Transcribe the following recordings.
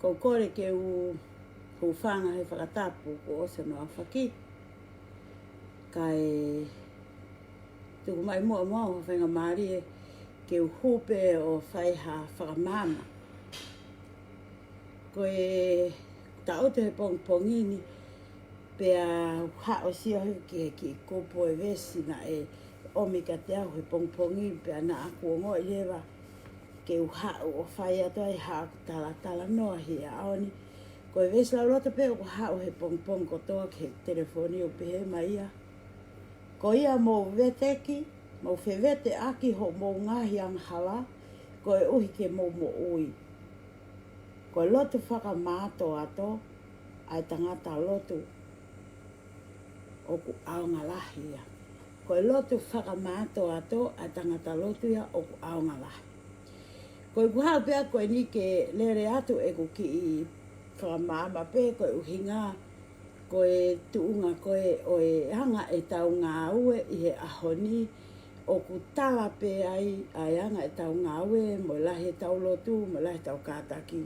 ko kore ke u whanga he whakatapu ko o se noa whaki. Kai tuku mai mua o whenga maari e ke u hupe o whaiha whakamama. Ko e taote he pongpongini pea hao sia ki kopo e vesi na e omika te au he pongpongini pea na aku o ngoi lewa ke u hao o whai ato ai hao tala noa hi a aoni. Ko e vesi la lota pea ko hao he pongpong ko toa ke telefoni o pehe maia. Ko ia mo veteki, mo whewete aki ho mo ngahi ang hala, ko e uhi ke mo ui. Ko e lotu whakamāto ato, ai tangata lotu o ku aonga lahi ia. Ko e lotu whakamāto ato, ai tangata lotu ia o ku aonga lahi. Ko e kuhau pea koe ni ke lere atu e ku ki i whakamāma pe, ko e uhinga, ko e tuunga ko e o e hanga e tau ngā ue i he ahoni, o ku tala pe ai hanga e tau ngā ue, mo lahi tau lotu, mo lahi tau kātaki.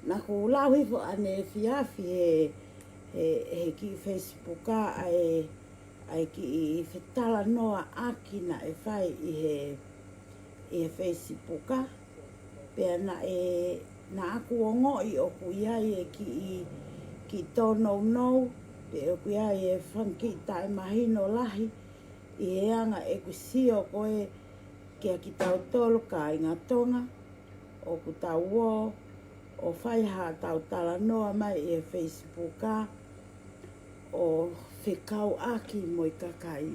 Nā ku lauhifo ane fiafi he ki Facebooka ai ki i whetala noa aki na e whai i he Facebooka. Pea na aku o ngoi o ku iai e ki tono nou, pe o ku iai e whanki tae mahino lahi, i he anga e ku sio koe kia ki tau tolu ka inga tonga, o ku tau o whaiha tau tala noa mai e Facebooka, o whekau aki mo i kakai.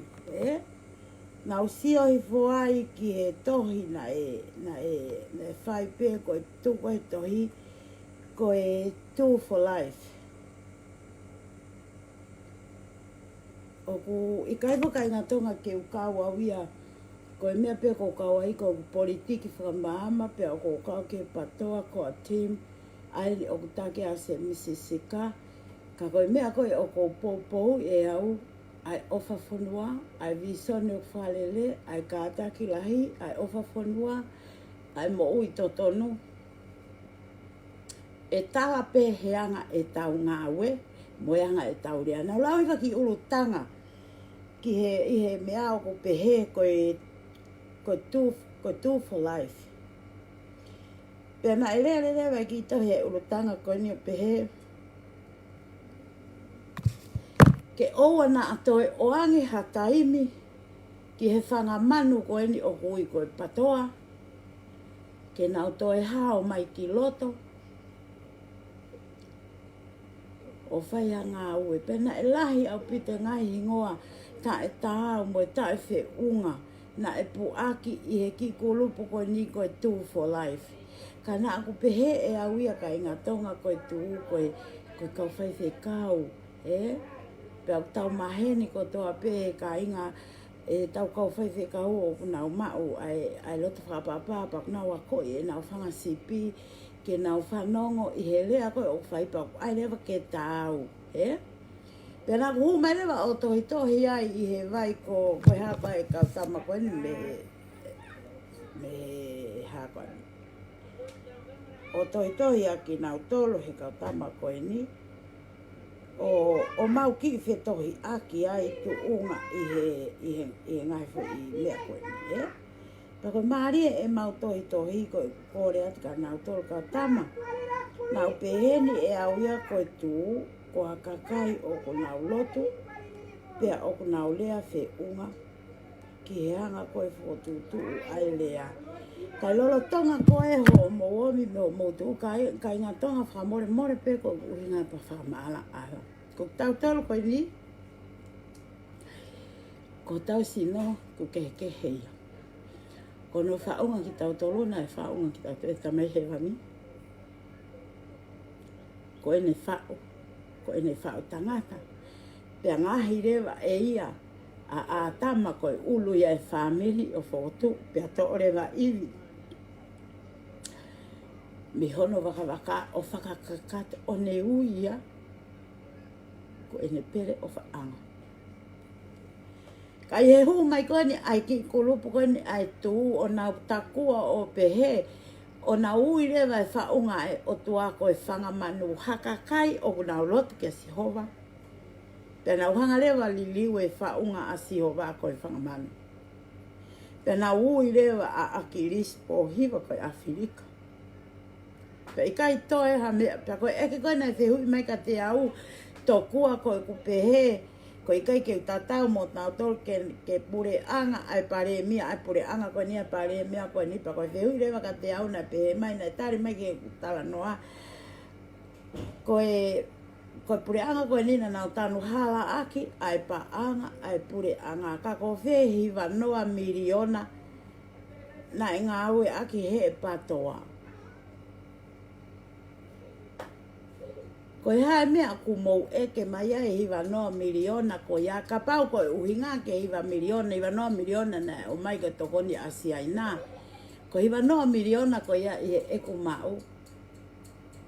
Nau sio hi fuai ki he tohi na e whai pe ko e tuko he tohi, ko e Two for Life. O ku i kaiwaka inga tonga ke u kawa wia, ko e mea pe ko kawa i ko politiki whakamahama, pe o ko kawa ke patoa ko a team, ai o ku take a se misisika, ka koe mea koe o ko poupou e au, ai ofa whanua, ai visone o whalele, ai kātaki lahi, ai ofa whanua, ai mo ui totonu. E tala pe he anga e tau ngāwe, mo e anga e tau rea. Nau lau iwa ki urutanga, ki he mea o ko pehe ko Two for Life. Pea na e lea wai ki to he urutanga ko ni o pehe, ke oua na atoe o angi hataimi ki he whanga manu ko eni o hui ko e patoa, ke nau toe hao mai ki loto, o whai a ngā ue. Pena e lahi au pite ngai hingoa, ta e tāu mo e ta e whe unga, na e puaki i he ki kulupu ko ni ko e Two for Life. Ka na aku pehe e au ia ka inga tonga ko e tuu ko e kau whai whe kau, Pe au tau maheni ko toa pe ka inga e tau kau whai whe kau o kunau mau ai loto whapapa pa kunau a koi e nau whanga sipi ke nau whanongo i he lea koe o whai pa ai lewa ke tau, Pe nā kuhu mai lewa o tohi ai i he vai ko koe hapa e kau tama koe ni me hapa ni. O tohi aki nau tolo he kau tama koe ni. O mau ki whe tohi aki ai tu unga i he ngai fo i lea koe ni, Pako maari e mau tohi koe kore ati ka nau tolo kau tama. Nau peheni e au ia koe tu, ko a kakai o ko nau lotu, pea o ko nau lea whe unga, ki he hanga koe whotutu ai lea. Kai lolo tonga koe ho mo omi mo tu kai ngā tonga whamore pe ko uhinga pa whamaala ala. Ko tau tolo koe ni, ko tau sino ko ke heia. Ko no whaunga ki tau tolo na e whaunga ki tau te tamai he wami. Ko ene whao tangata. Pea ngahi rewa e ia a tama koe ulu ia e whamiri o whotu, pea to rewa iwi. Mi hono waka o whakakakata o ne uia, ko ene pere o whaanga. Kai he hu mai koe ni ai ki kulupu koe ni ai tu o nau takua o pehe, o na ui lewa e whaunga e o tua ko e whanga manu hakakai o na ulotu ki a Sihova. Pena uhanga lewa liliu e whaunga a Sihova ko e whanga manu. Pena ui lewa a Akilis po hiwa ko e Afirika. Pe i kai toe ha mea, pe koe eke koe nei whihui mai ka te au, tō kua koe ku pehe, ko i kai ke utatau mo tau tol ke pure anga ai pare mia ai pure anga ko ni pare mia ko ni pa ko whihui lewa ka te au na pehe mai na tari mai ke tala noa. Ko pure anga ko ni na tanu hala aki ai pa anga ai pure anga ka ko whihi wa noa miliona na ngā ue aki he patoa. Ko hae mea ku mou eke mai ai hiwa noa miliona ko ia ka pau ko uhinga ke hiwa noa miliona na o mai ko tokoni asia ina. Ko hiwa noa miliona ko ia e ku mau.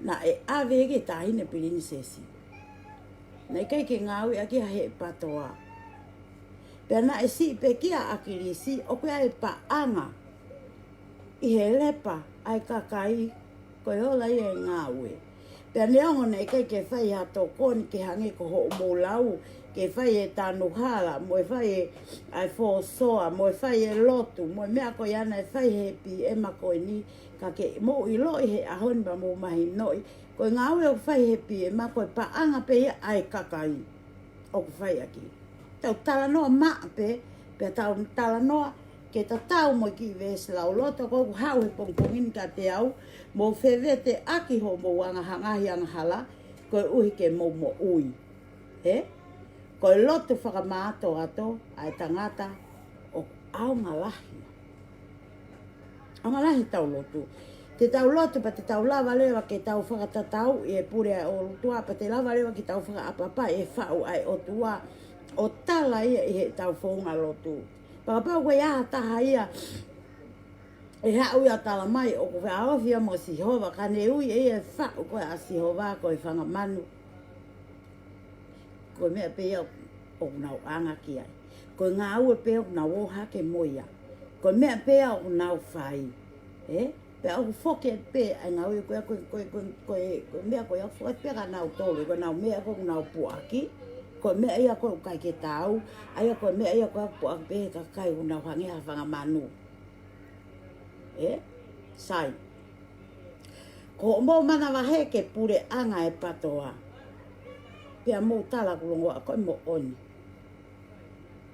Na e ave ke tahine pilini sesi. Na kai ke ngawi aki he patoa. Pena e si pe kia akirisi o kia e paanga. I he lepa ai kakai ko hola i e ngawi. Pea neongo nei kai ke whai hato koni ke hangi ko ho mo lau, ke whai e tanu hala, mo e whai e ai fo soa, mo e whai e lotu, mo e mea ko iana e whai he pi e mako e ni, ka ke mo i loi he ahoni ba mo mahi noi, ko ngā ue o whai he pi e mako e paanga pe ia ai kakai, o ku whai aki. Tau tala noa maa pe, pe tau tala noa, ke ta tau mo ki ves lau loto ko hau he pongpongin ka te au mo fevete aki ho mo wanga hangahi ang hala ko uhi ke mo ui ko loto whakamaato ato ai tangata o au ngalahi tau loto te tau loto pa te tau lava lewa ke tau whakatatau e pure o tua pa te lava lewa ke tau whakaapapa e whau ai o tua o tala ia i he tau whaunga loto. Papa koe ia taha ia e hau ia tala mai o koe awhia mo Sihova ka ne ui e whau koe a Sihova koe whanga manu. Koe mea pēa o nau anga ki ai. Koe ngā ue pēa o nau o hake moia. Koe mea pēa o nau whai. Pēa o whoke pēa ai ngā ue koe mea koe au whoke pēa ka nau tōle. Koe nau mea koe nau puaki. Ko mea ia ko kai ke tau, ai ko mea ia ko po be ka kai una hangi ha whanga manu. Sai. Ko mo mana wa he ke pure anga e patoa. Pea mo tala ko longo ko mo oni.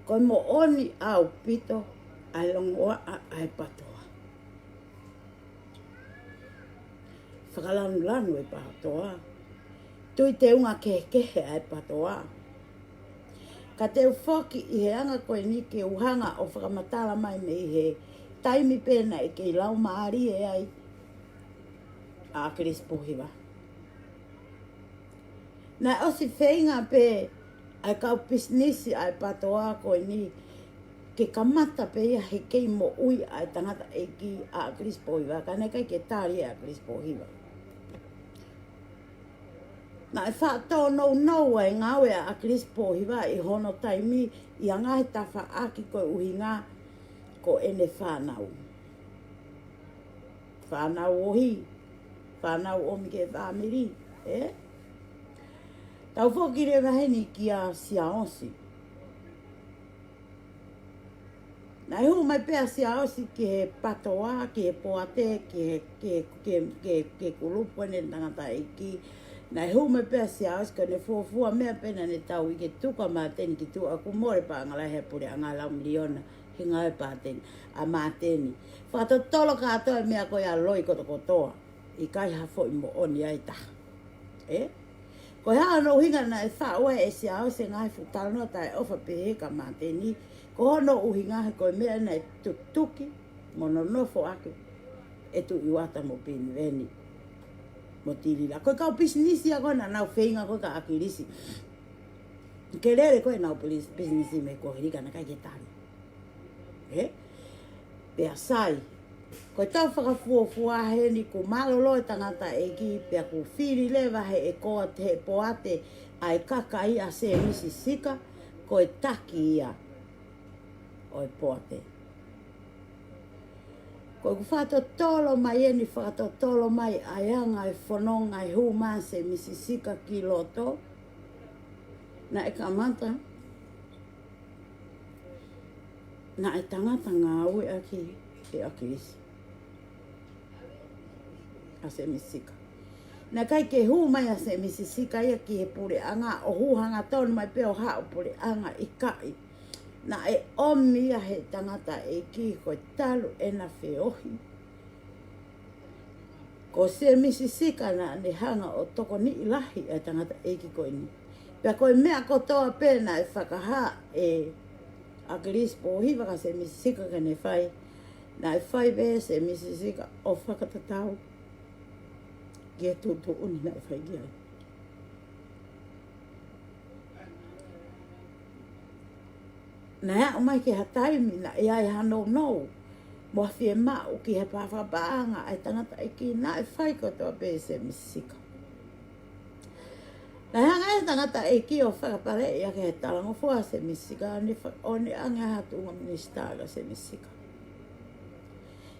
Ko mo oni au pito ai longo ai patoa. Whakalanu e patoa. Tui te unga ke ai patoa. Ka te whoki i he anga koe ni ke uhanga o whakamatala mai me i he taimi pēna e ke lau maari e ai a Akilis Pohiwa. Nai osi whainga pē ai kau pisnisi ai patoa koe ni ke kamata pē ia he kei mo ui ai tangata e ki a Akilis Pohiwa. Ka nei kai ke tāri a Akilis Pohiwa. Na e whātō nou ai ngā ue a Akilis Pohiwa i hono taimi i anga he tawha aki koe uhinga ko ene whānau. Whānau ohi, whānau omi ke whāmiri, Tau whoki rewa heni ki a Siaosi. Na hu mai pēa Siaosi ki he patoa, ki he poate, ke kulupu ene tangata e ki. Na hu me pēa Siaosi ka ne fuafua mea pena ne tau i ke tuka māteni ki tu aku more pa angala he pure angala miliona he ngai pāteni a māteni. Whātotolo kātoa mea koe a loi koto kotoa i kai hafo i mo oni ai taha. Ko hea no hinga na e whaua e Siaosi ngai futalo tai ofa pehe ka māteni. Ko hono uhinga he koe mea na e tuki mono nofo ake e tu iwata mo pini veni. Mo tirila. Koe kau pisinisi a koe na nau whainga koe ka akirisi. Ke rere koe nau pisinisi me koe hirika na kai ke tari. Pea sai. Koe tau whakafuafua he ni ko malolo e tangata e ki pea ko whiri lewa he e koa te he poate ai kaka ia se misi sika koe taki ia o e poate. Ko ku whakatotolo mai e ni whakatotolo mai ai anga e whanonga e huma se misisika ki loto. Na e kamata. Na e tangata ngā ue aki e akirisi. A se misisika. Na kai ke huma ia se misisika ia ki he pure anga o huhanga tonu mai peo hao pure anga i kai. Na e omia he tangata e ki koe talu e na whiohi. Ko se misisika na ne hanga o toko ni ilahi e tangata e ki koe ni. Pea koe mea kotoa pēna e whakaha e akiris po hiwa ka se misisika ka ne whai. Na e whai be se misisika o whakatatau. Kia tūtu uni na e whai kia. Na hea o mai ke ha taimi na e ai hano nou. Mua fie mau ki he pāwhapaanga ai tangata e ki na e whai kotoa pē se misisika. Na hea e tangata e ki o whakapare e ake he talango fua se misisika o ne anga hatu unga ministaga se misisika.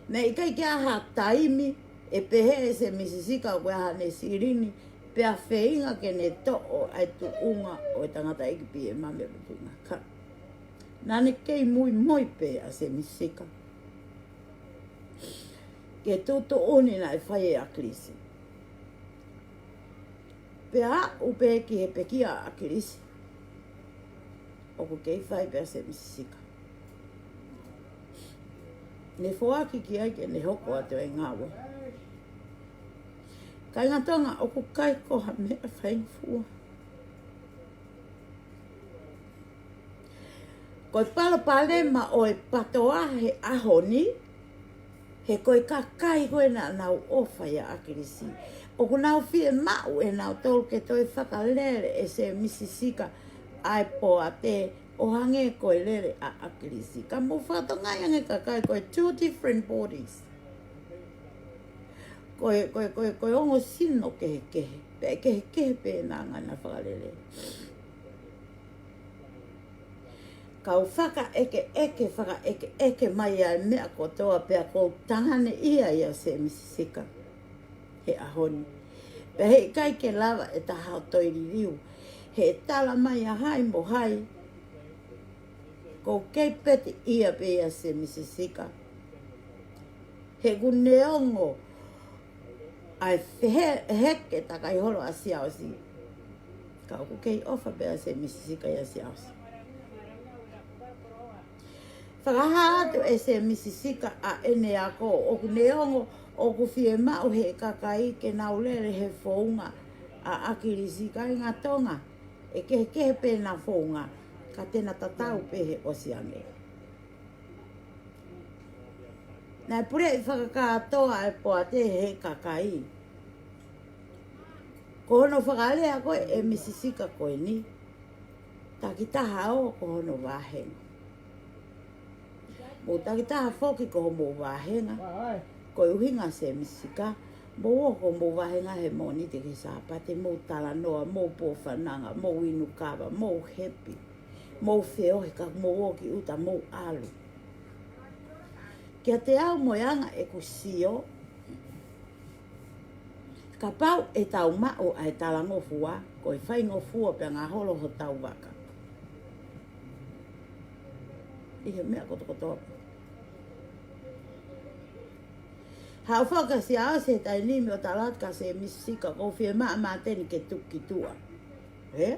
Na i kai kia ha taimi e pehe se misisika o koe ne sirini pea wheinga ke ne to'o ai tu unga o tangata e ki pi e mame rutunga ka. Nane kei mui moi pe a se misika. Ke tuto oni na e whai e a krisi. Pea upe ki he pekia a krisi. Oku kei whai pe a se misika. Ne whoaki ki ai ke ne hoko ato e ngawe. Kai ngatonga oku kai koha me a whai fua. Koe palo palema o e patoa he ahoni, he koe kakai koe na nau ofa ia akirisi. O ku nau fie mau e nau tolu ke toi whakalere e se misisika ai po a te o hange koe lere a akirisi. Ka mo whatonga yange kakai koe two different bodies. Koe ongo sino kehe kehe. Pe kehe kehe pe na ngana whakalere. Kau whaka eke mai ai mea kotoa pea kou tangane ia se misisika. He ahoni. Pea he kai ke lava e taha toiri riu. He tala mai a hai mo hai. Kou kei peti ia pea se misisika. He guneongo ai heke takai holo a siausi. Kau kei ofa pea se misisika ia siausi. Whakahatu e se misisika a ene ako o ku neongo o ku fie mau he kakai ke naulere he whounga a akirisi kai ngā tonga e kehe pēna whounga ka tēna tatau pehe o siange. Nai pure i whakakatoa e poa te he kakai. Ko hono whakalea koe e misisika koe ni. Taki taha o ko hono wahenga. Mo takitaha whoki ko mo wahenga. Ko uhinga se misika. Mo ko mo wahenga he mo ni te ke sāpate. Mo tala noa, mo po whananga, mo inu kawa, mo hepi. Mo wheo he ka mo oki uta, mo alu. Kia te au moyanga e ku sio. Ka pau e tau mao ai tala ngofua. Ko i whai ngofua pe ngā holo ho tau waka. Ihe mea kotokotoa. Hau whaka si ao se tai nimi o talatka se misika ko fie maa teni ke tuki tua. He?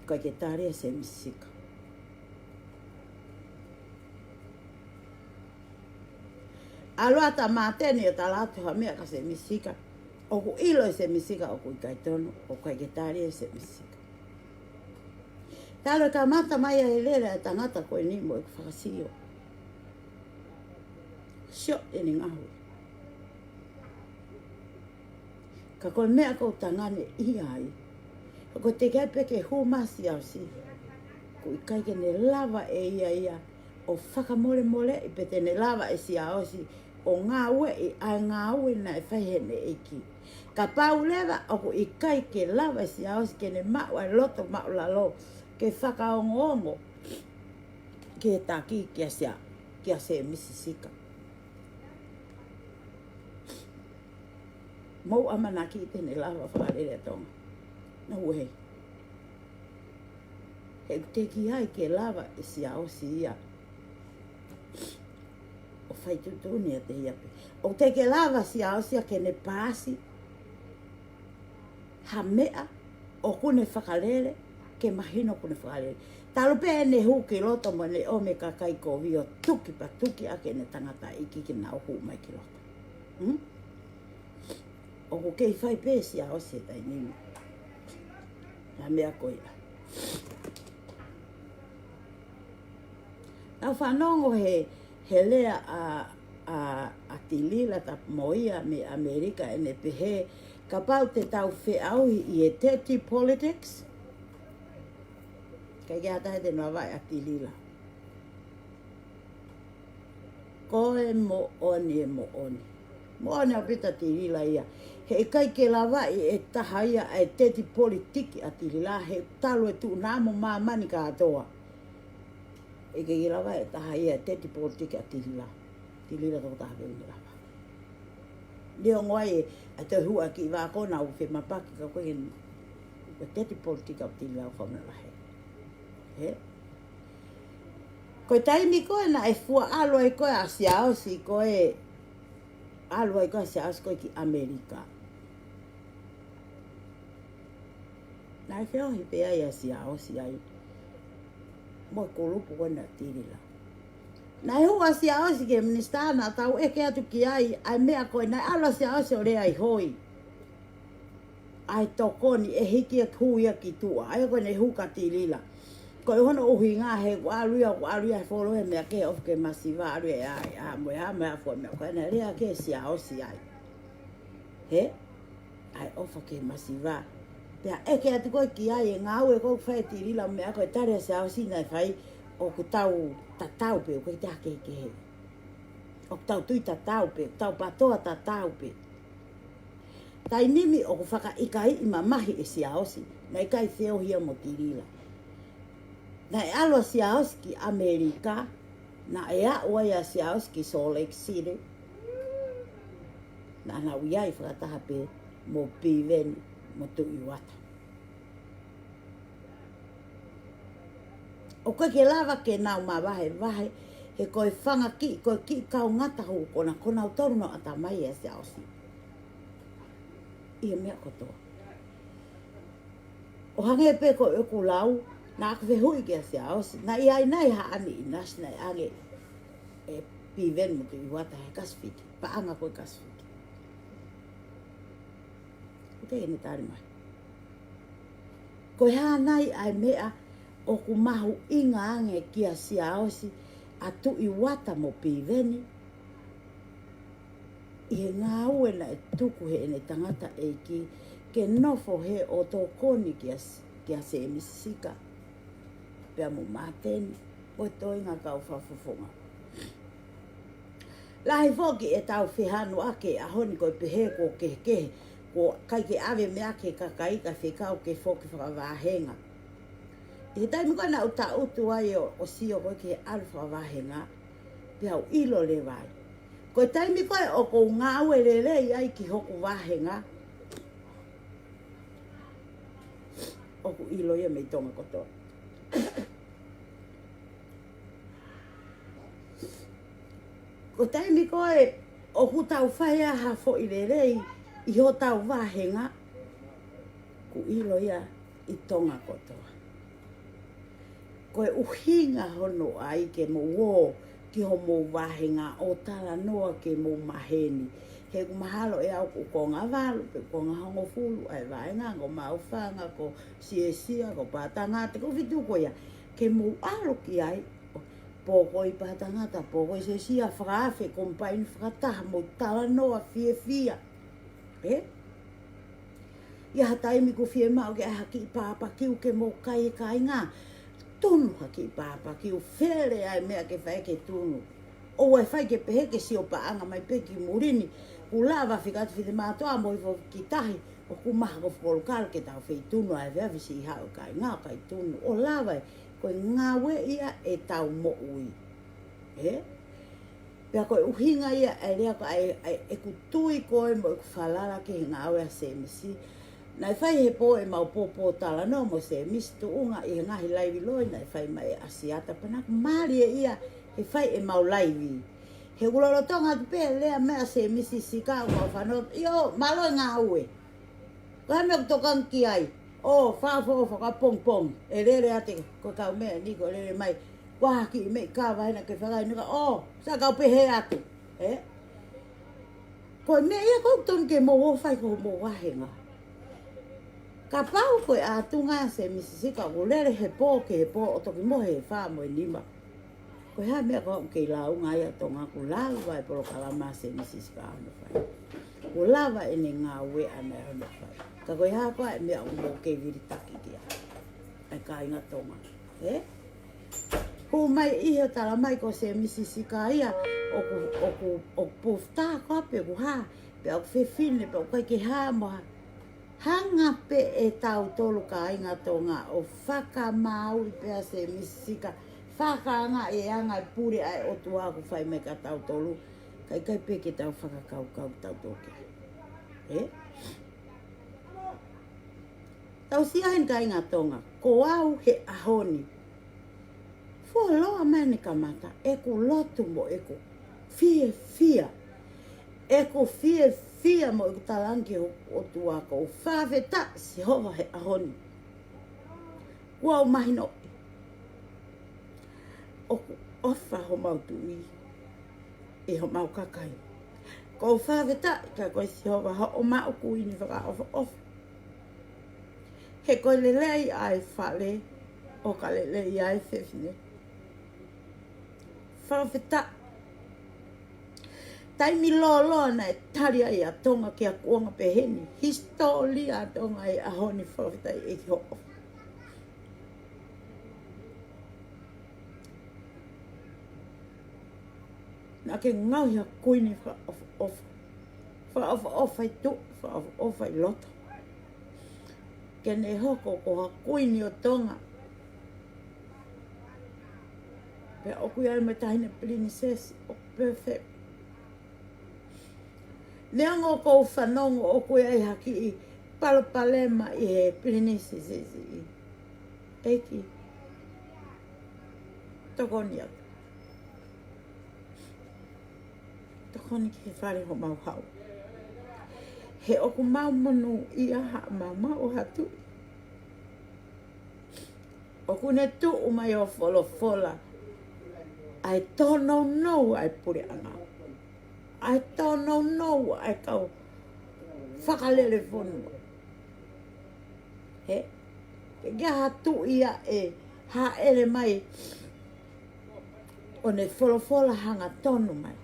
Kai ke tarea se misika. Aluata maa teni o talatu ha mea ka se misika. O ku ilo se misika o ku ikai tono o kai ke tarea se misika. Talo ka mata mai a helera e tangata koe ni mo e ku whakasio. Sio e ni ngahui. Ka koe mea kou tangane i ai. Ko te kai peke humasi au si. Ko i kai ke ne lava e ia. O whakamole i pete ne lava e si au si. O ngā ue i ai ngā ue na e whahene e ki. Ka pau lewa o ko i kai ke lava e si au si ke ne mau ai loto mau lalo. Ke whakaongo ke taki kia se misisika. Mau amanaki i tene lava whakarere tonga. Na ue. He te ki ai ke lava e si ao si ia. O whai tutuni a te iape. O te ke lava si ao si a ke ne pāsi. Ha mea o kune whakarere ke mahino kune whakarere. Talupe ne hu ki loto mo ne o me kakai ko vio tuki pa tuki a ke ne tangata iki ki nao hu mai ki loto. O ko kei whai pēsi a o se tai nini. Na mea koia. Nau whanongo he lea a tilila ta moia me Amerika e ne pehe ka pau te tau whiauhi i e teti politics. Kai kia tahe te noa vai a tilila. Koe mo oni e mo oni. Mo oni a pita tilila ia. He kai ke lawa i e taha ia e teti politiki a tilila. He talo e tu namo maa mani ka atoa. E ke lawa e taha ia e teti politiki a tilila. Tilila toko taha peo ni lawa. Leo ngoai a te hua ki wa kona u whi mapaki ka koe e teti politiki a tilila o whamena lahe. He? Koe taimi koe na e fua alo e koe a siaosi koe alo e koe a siaosi koe ki Amerika. Na e whio hi pea i a siaosi ai. Mo e kolupu koe na tirila. Na e hua siaosi ke ministana tau e ke atu ki ai ai mea koe na alo siaosi o rea i hoi. Ai tokoni e hiki e kuia ki tua. Ai koe ne huka tirila. Koe hono uhi ngā he waruia he whoro he mea ke of ke masiva aru e ai a moe ha mea fo mea koe na rea ke siaosi ai. He? Ai ofa ke masiva. Pea eke atu koe ki ai e ngā ue koe whae tirila mea koe tarea siaosi nai whai o ku tau tatau pe o koe te hake ke he. O ku tau tui tatau pe, tau patoa tatau pe. Tai nimi o ku whaka ikai i mamahi e siaosi na ikai theo hia mo tirila. Na e alo siaosi ki Amerika, na e a ua ia siaosi ki Salt Lake City. Na na uiai whakataha pe mo piveni mo tui wata. O koe ke lava ke nau ma wahe, he koe whanga ki, koe ki kau ngata hu kona u toru no ata mai e siaosi. Ia mea kotoa. O hange pe koe oku lau, na aku hui kia siaosi. Na iai nai haani i nasi nai ange e piveni mo tui wata he kaswhiki. Paanga koe kaswhiki. Ute e ne tari mai. Koe haa nai ai mea o ku mahu inga ange kia siaosi a tui wata mo piveni. I he ngā ue na e tuku he ene tangata e ki ke nofo he o tō koni kia se emisika. Pea mo māteni, o toi ngā kau whawhawhonga. Lahi whoki e tau whihanu ake a honi koe pehe ko kehe, ko kai ke awe mea ke kakai ka whikau ke whoki whakawāhenga. I he taimi koe na uta utu ai o sio koe ke alu whakawāhenga, pea o ilo le vai. Koe taimi koe o ko ngā ue lelei ai ki hoku wāhenga, o ku ilo ia mei tonga kotoa. Ko taimi koe o ku tau whaia ha fo i lelei i ho tau wāhenga, ku ilo ia i tonga kotoa. Koe uhinga hono ai ke mo wō ki ho mo wāhenga o tala noa ke mo maheni. He ku mahalo e au ku konga walu, pe konga hongo fulu, ai vaenga, ko maufanga, ko siesia, ko pātangata, ko vitu ko ia. Ke mo alo ki ai, pōko i pātangata, pōko i siesia, whakaafe, kompaini whakataha, mo tala noa, fia. Ia hataimi ku fie mau ke haki i pāpakiu ke mo kai ngā. Tunu haki i pāpakiu, where ai mea ke whae ke tunu. O e whai ke pehe ke si o paanga mai peki murini, ku lawa whikatu white mātoa mo i fo ki tahi, o ku maha ko wholokaro ke tau whi tunu ai vea visi i hao kai ngā kai tunu. O lawa e, koe ngā we ia e tau mo ui. Pea koe uhinga ia e lea ko e kutui koe mo e kufalala ke hinga awe a se misi. Nai whai he po e mau popo tala no mo se misi tu unga i ngahi laivi loi nai whai mai asiata. Pana maari e ia he whai e mau laivi. He ulolotonga tu pe lea mea se misi sika ua whanot. Io, malo ngā ue. Koe me kutokan ki ai. O, whafo whaka pong pong. E lere ate ko kau mea niko lere mai. Wah ki me ka vaina ke whakai nika. O, sa kau pehe atu. Koe mea ia kou ton ke mo wofai ko mo wahenga. Ka pau koe a tunga se misisika ko lere he po ke he po o toki mo he wha mo e nima. Koe ha mea kou ke lau ngai a tonga ko lau vai polo kalama se misisika ane whai. Ko lava ene ngā ue ane ane whai. Ka koe ha koe e mea umo ke viritaki kia. Ai ka inga tonga. Ko mai iho tala mai ko se misisika ia o pufta ko pe ku ha. Pe au fefine pe au kai ke ha moha. Hanga pe e tau tolu ka inga tonga o whaka mau i pea se misika. Whaka anga e anga i puri ai o tua ku whai me ka tau tolu. Kai kai pe ke tau whaka kau tau toke. Tau siahin ka inga tonga. Ko au he ahoni. Fua loa mani ka mata. E ku lotu mo e ku fia. E ku fia mo i talangi o tuaka o whaweta si hova he ahoni. Kua o mahino. O ku ofa ho mau tui. E ho mau kakai. Ko whaweta ka koe si hova ha o mau kui ni whaka ofa. He koe lelei ai whale. O ka lelei ai whewhine. Whaweta. Taimi lolo na e tari ai a tonga ki a kuonga peheni. Historia a tonga e ahoni whaweta e ki hoko. Nā ke ngauhi a kuini whaofa. Whaofa i tu, whaofa i loto. Ke ne hoko ko ha kuini o tonga. Pe oku ai me tahine princess o perfect. Neango ko whanongo o koe ai haki i palopalema i he princess i. Eki. Tokoni atu. Tokoni ki whare ho mau hau. He oku mau monu i aha mau o hatu. Oku ne tu umai o fola. I don't know ai puri ana. I don't know ai kau whakalele whonua. He? Ke hatu ia e ha ere mai o ne fola hanga tonu mai.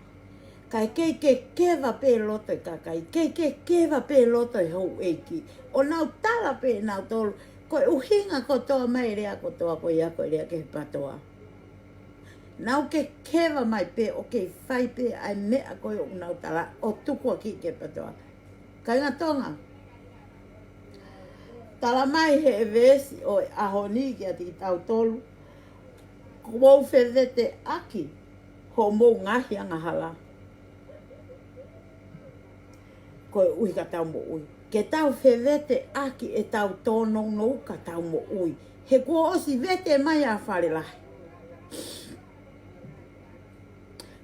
Kai kewa pe loto i kakai. Kewa pe loto i hou eiki. O nau tala pe nau tolu. Koe uhinga ko toa mai rea ko toa ko ia ko rea ke patoa. Nau ke kewa mai pe o ke whai pe ai mea koe o nau tala o tukua ki ke patoa. Kai ngā tonga. Tala mai he e vesi o ahoni ki ati ki tau tolu. Ko mou whewete aki. Ho mou ngahi anga hala. Koe ui ka tau mo ui. Ke tau whewete aki e tau tōno nou ka tau mo ui. He kua osi vete mai a whare lahi.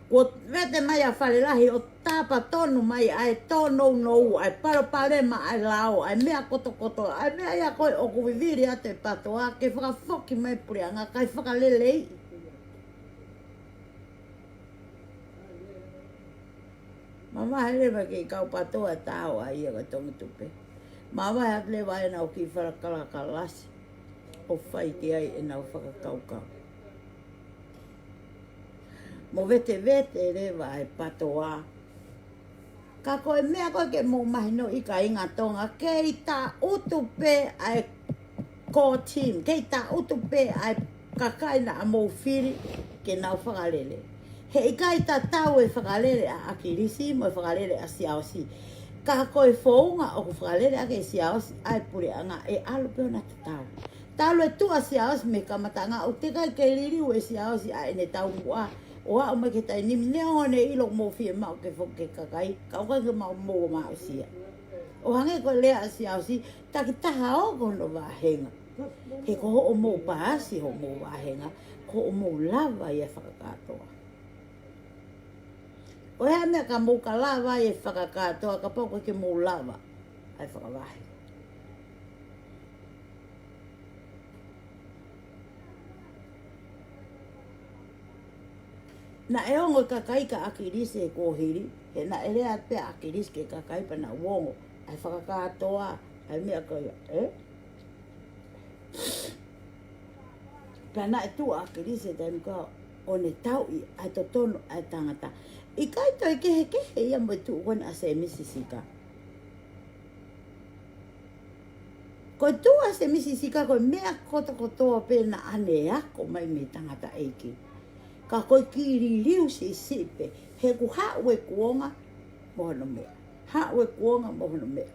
Kua vete mai a whare lahi o tāpa tonu mai ai tōno nou ai parapalema ai lao ai mea koto ai mea ia koe o kuviviri ate patoa ke whakafoki mai purianga kai whakalelei. Mama hele ke kau patoa tau ai ia ka tongi tupe. Mama hele vai na o ki wharakalaka lasi. O whai ki ai e nau whakakaukau. Mo vete re vai patoa. Ka koe mea koe ke mō mahino i ka inga tonga. Kei tā utupe ai ko team. Kei tā utupe ai kakaina a mō whiri ke nau whakalele. He ikai tā tau e whakalele a akirisi mo e whakalele a siaosi. Ka koe whaunga o ku whakalele a ke siaosi ai puri anga e alu peo na tau. Tau e tua siaosi me kamatanga o te kai ke liriu e siaosi a ene tau mua. O a mai ke tai ni ne o ne ilo mo fi ma ke fo ke kakai ka ka ke ma mo ma sia o hange ko le sia si ta ki ta o ko no va henga he ko o mo pa si ho mo va henga ko o mo lava ia whakakatoa o hea mea ka mo ka lava ia whakakatoa ka poko ke mo lava ai whakavahe na e ongo kakai ka akirise e kohiri, he na e rea pe akirise ke kakai pa na wongo, ai whakakatoa, ai mea koia, Pa na e tu akirise te nuka o ne tau i ai to tono ai tangata. I kai toi kehe ia mo tu wana a se misisika. Ko tu a se misisika ko mea kota kotoa pe na ane ako mai me tangata eiki. Ka koe kiri liu si sipe, he ku hawe kuonga mohono mea. Hawe kuonga mohono mea.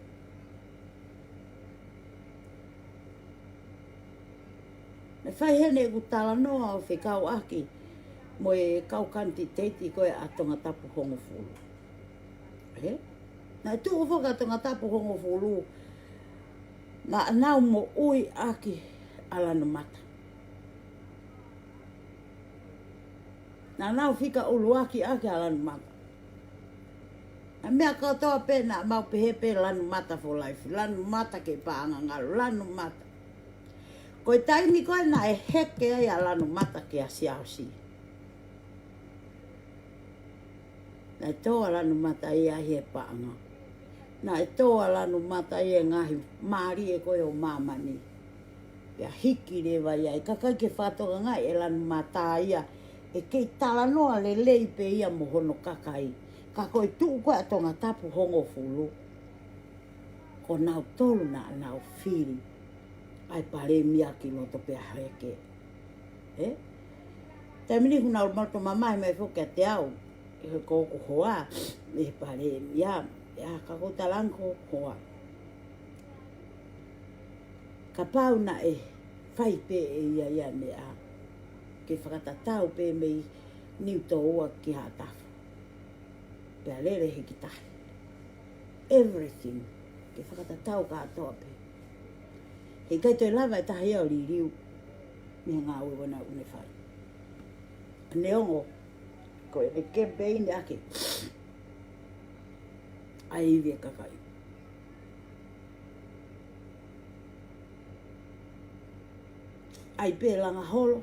Na whai hene ku tala noa o whekau aki, mo e kau kanti teiti koe a tonga tapu hongo fulu. Na tu o whaka tonga tapu hongo fulu, na anau mo ui aki alano mata. Na nau fika uluaki aki alanu mata. Na mea katoa pe na mau pehepe lanu mata for life. Lanu mata ke paanga ngalu. Lanu mata. Koe taimi koe na e heke ai alanu mata ke a siausi. Na e toa lanu mata ia he paanga. Na e toa lanu mata ia ngahi maari e koe o mamani. Pea hiki rewa ia. E kakai ke whatoka ngai e lanu mata ia. E kei tala noa le lei pe ia mohono kakai. Ka koe tuu koe atonga tapu hongo fulu. Ko nau tolu na nau whiri. Ai pare miaki loto pe haweke. Tamini kuna umato mamai mai fuke a te au. E koko hoa. E pare mia. Ya kako talanko hoa. Ka pau na e whai pe e ia mea. Ke whakatatau pe mei niu tō ua ki ha tafu. Pea lere he ki tahi. Everything. Ke whakatatau ka atoa pe. He kai toi lava e tahi au li riu. Mea ngā ue wana une whai. Neongo. Ko e campaign ake. Ai iwi e kakai. Ai pe langa holo.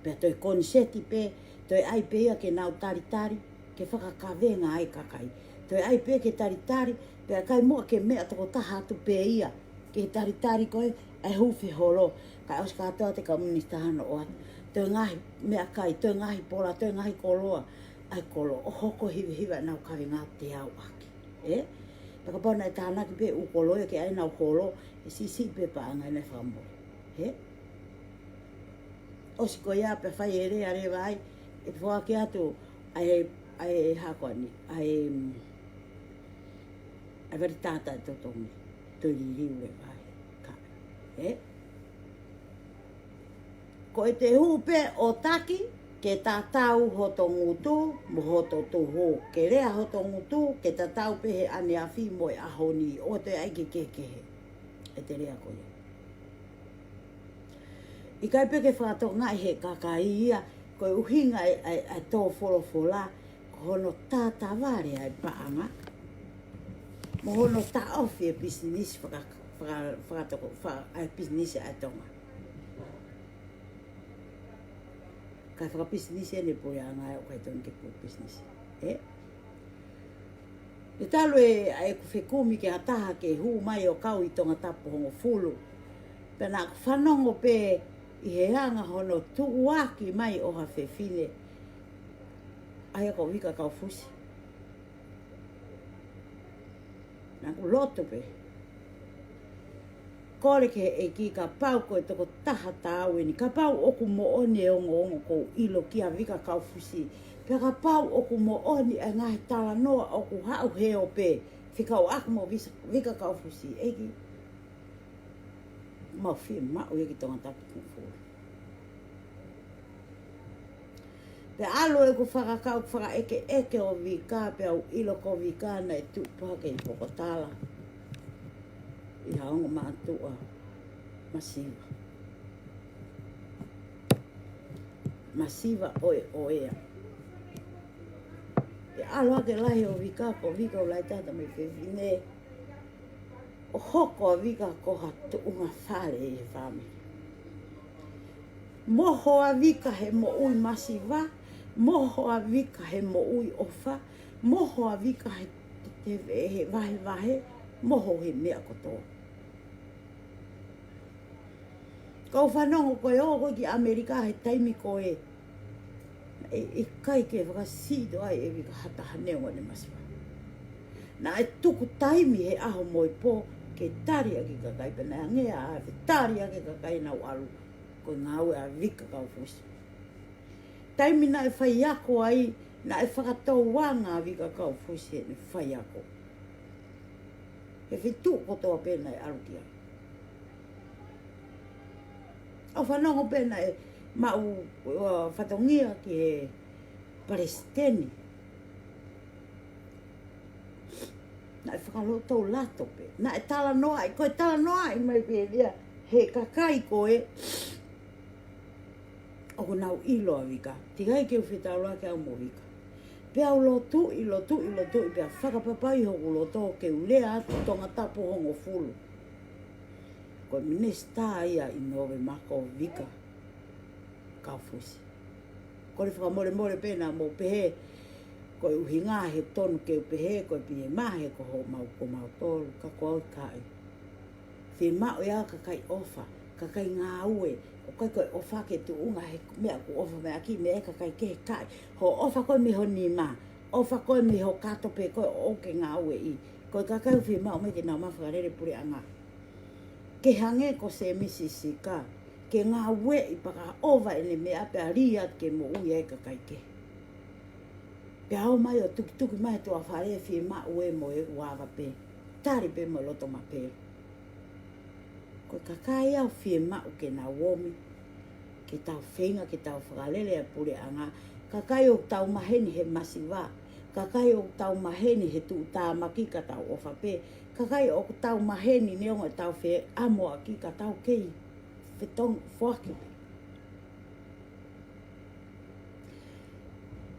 Pea toi konseti pe, toi ai pe ia ke nau taritari, ke whakakawenga ai kakai. Toi ai pe ke taritari, pea kai mua ke mea toko taha atu pe ia, ke taritari koe, ai huwhi holo. Kai os katoa te kamunista hano o atu. Toi ngahi mea kai, toi ngahi pola, toi ngahi koloa. Ai kolo, o hoko hiwi hiwa nau kawe ngā te au aki. Paka pona e tānaki pe u koloa ke ai nau holo, e sisi pe paanga ina whambo. Osi ko ia pe whai ere are vai, e whua ke atu, ai hakoani, ai wari tātai totongi, toi li riu e vai, ka. Ko e te hupe o taki, ke tātau hoto ngutu, mo hoto tuho, ke rea hoto ngutu, ke tātau pehe ane a whi moe ahoni, o te aike kekehe, e te rea koe. I kai peke whātok ngai he kakai ia, koe uhinga ai tō wholofola, ko hono tāta wāre ai paanga. Mo hono tā ofi e business whakatoko, ai business ai tonga. Kai whaka business e ne poi a ngai o kai tonga ke poi business. E talo e ku whekumi ke hataha ke hu mai o kau i tonga tapu hongo fulu. Pena whanongo pe, I he hanga hono tuuaki mai o ha whewhine. Ai ko wika kau fusi. Nā ku loto pe. Kore ke e ki ka pau koe toko taha tāwe ni. Ka pau oku mo oni e ongo ko ilo kia wika kau fusi. Pea ka pau oku mo oni e ngahi tala noa oku hau heo pe. Whikau aku mo wika kau fusi. Eki. Mau whia mau e ki tonga tapu kufu. Pe alo e ko whakakau whaka eke o vika pe au ilo ko vika na e tupake i pokotala. I haonga mātua masiva. Masiva oea. Pe alo ake lahi o vika ko vika o lai tata me whiwhine. O hoko a vika ko hatu unga whare e whame. Moho a vika he mo ui masiva. Moho a vika he mo ui ofa. Moho a vika he vahe. Moho he mea kotoa. Kau whanongo koe o koe ki Amerika he taimi koe. E kai ke whakasido ai e vika hata haneo ne masiva. Na e tuku taimi he aho moi po ke tari ake kakai pena ngea a tari ake kakai nau alu. Ko ngau a vika kau fusi. Taimi na e whai ako ai, na e whakatau wanga a vika kau fusi e ne whai ako. He whitu kotoa pena e arukia. Au whanongo pena e mau whatongia ki e Palestini. Na e whakalotou lato pe. Na e tala noa, koe tala noa i mai pe lia. He kakai koe. O nau ilo a vika. Tikai ke whitaurua ke au mo vika. Pe au lotu i pe a whakapapai hoku loto ke ulea atu tonga tapu hongo fulu. Koe minesta ia i nove mako vika. Kau fusi. Koe whakamore pena mo pehe. Koe uhinga he tonu ke upehe, koe pihe mahe ko ho mau tolu, ka koe kai. Whi mao ia kakai ofa, kakai ngā ue, o koe ofa ke tu unga he mea ku ofa mea ki mea kakai ke kai. Ho ofa koe miho ni ma, ofa koe miho kato pe koe o ke ngā ue i. Koe kakai whi mao me ke nau mawhakarere puri anga. Ke hange ko se misisi ka, ke ngā ue i paka ova ene mea pe a riat ke mo ui e kakai ke. Pe au mai o tuki mai tua whare whi ma ue mo e uawa pe. Tari pe mo loto ma pe. Ko kakai au whi ma u ke na womi. Ke tau whenga, ke tau whakalele a pure anga. Kakai o tau maheni he masiwa. Kakai o tau maheni he tu tā maki ka tau ofa pe. Kakai o tau maheni neonga tau whe amoa ki ka tau kei. Whetong whaki pe.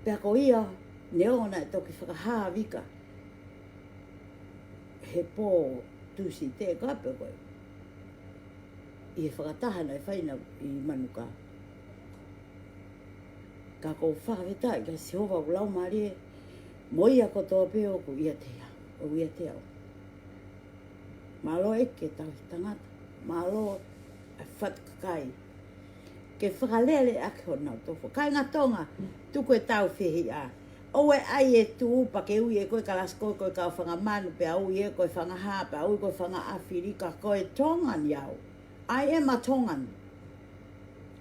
Pe ako ia. Neona e toki whakahaa vika. He pō tūsi te kape koe. I he whakatahana e whaina i manuka. Ka kou whakaweta i ka sihova ulau maari e. Moi a kotoa peo ku ia te au. O ia te au. Malo eke tau tangata. Malo a whatkakai. Ke whakalele ake ho nau tofo. Kai ngā tonga tuku e tau whihi a. Oe ai e tu pa ke ui e koe kalasko koe ka whanga manu pe au e koe whanga haa pe au koe whanga Awhirika koe Tongan iau. I am a Tongan.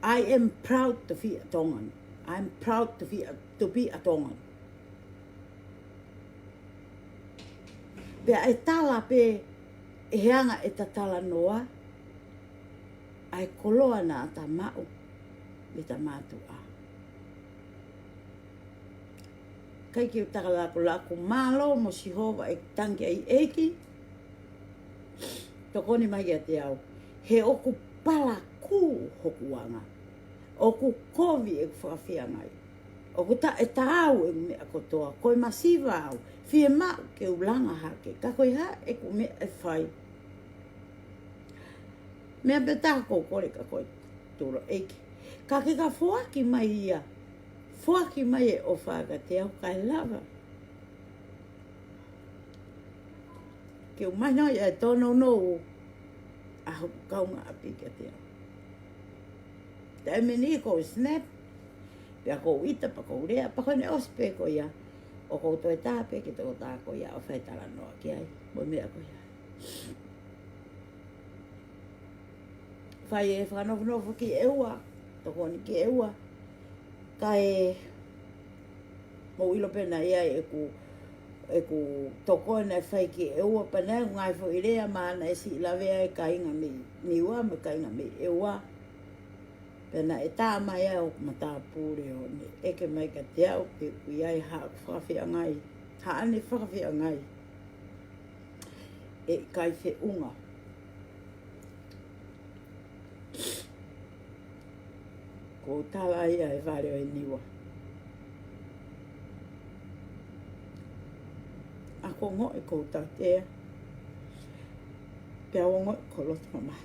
I am proud to be a Tongan. I am proud to be a Tongan. Pe ai tala pe e heanga e ta tala noa. Ai koloa na ta mau me ta matu a. Kai ki utaka lako malo mo si hova e tangi ai eki. Tokoni mai a te au. He oku pala ku hokuanga. Oku kovi e whakawhia ngai. Oku ta e tāu e mea kotoa. Koe masiva au. Whie mau ke ulanga hake. Ka koe ha e ku mea e whai. Mea pe tāko kore ka koe tūro eki. Ka ke ka whuaki mai ia. Whuaki mai e o whaka te au kai lava. Ke umana ia e tono no a hoku kaunga api ka te au. Te meni ko snap. Pea ko ita pa ko rea. Pa kone ospe ko ia. O ko toi tāpe ki toko tā ko ia. O whaitara noa ki ai. Mo mea ko ia. Whai e whanofo ki eua. Toko ni ki eua. Kai mo ilo pena ia e ku toko na whai ki e ua pana ngai fo irea mana e si lawea e kainga me niua me kainga me e ua Pena e tā mai au mata pūre o ne eke mai ka te au pe ui ai ha whakawhia ngai. Ha ane whakawhia ngai. E kai whi unga. Ko tala ia e whare o e niwa. Ako ngō e kou tau tea. Pea o ngō e ko loto mama.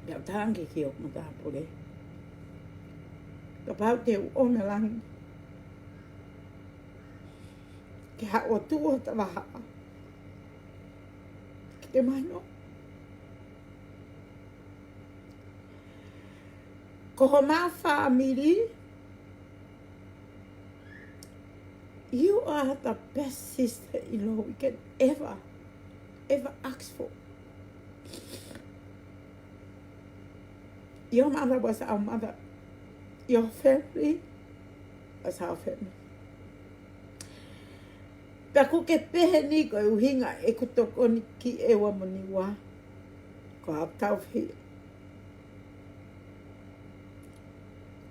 Pea tāngi ki o mata pūre. Ka pau te u ona langi. Ke ha o tu o ta waha. Ki te mano. Ko ho mā whaamiri. You are the best sister-in-law we can ever ask for. Your mother was our mother. Your family was our family. Pea ko ke pehe ni ko e uhinga e kutoko ni ki e wa moni wa. Ko hap tau whia.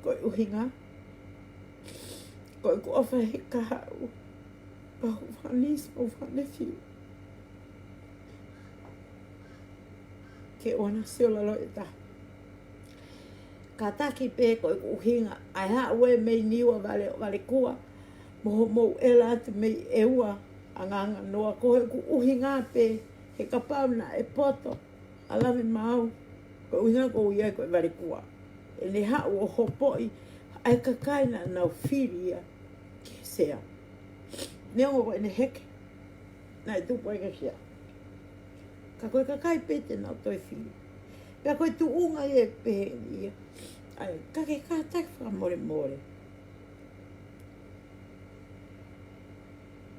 Ko e uhinga. Ko e ku ofa he kahau. Pa huwanis, pa huwanefiu. Ke ona seola lo e ta. Ka taki pe ko e ku uhinga. Ai ha ue mei niwa vale kua. Moho mou ela atu mei e ua. Anganga noa ko e ku uhinga pe. He ka pauna e poto. Alame mau. Ko uhinga ko uia ko e vale kua. E ne ha ua hopoi. Ai ka kaina nau whiria. Ke sea. Neongo ko e ne heke. Nai tupu e ka kia. Ka koe ka kai pete nau toi whiri. Pea koe tu unga e pehe ia. Ai, ka ke ka tak wha more more.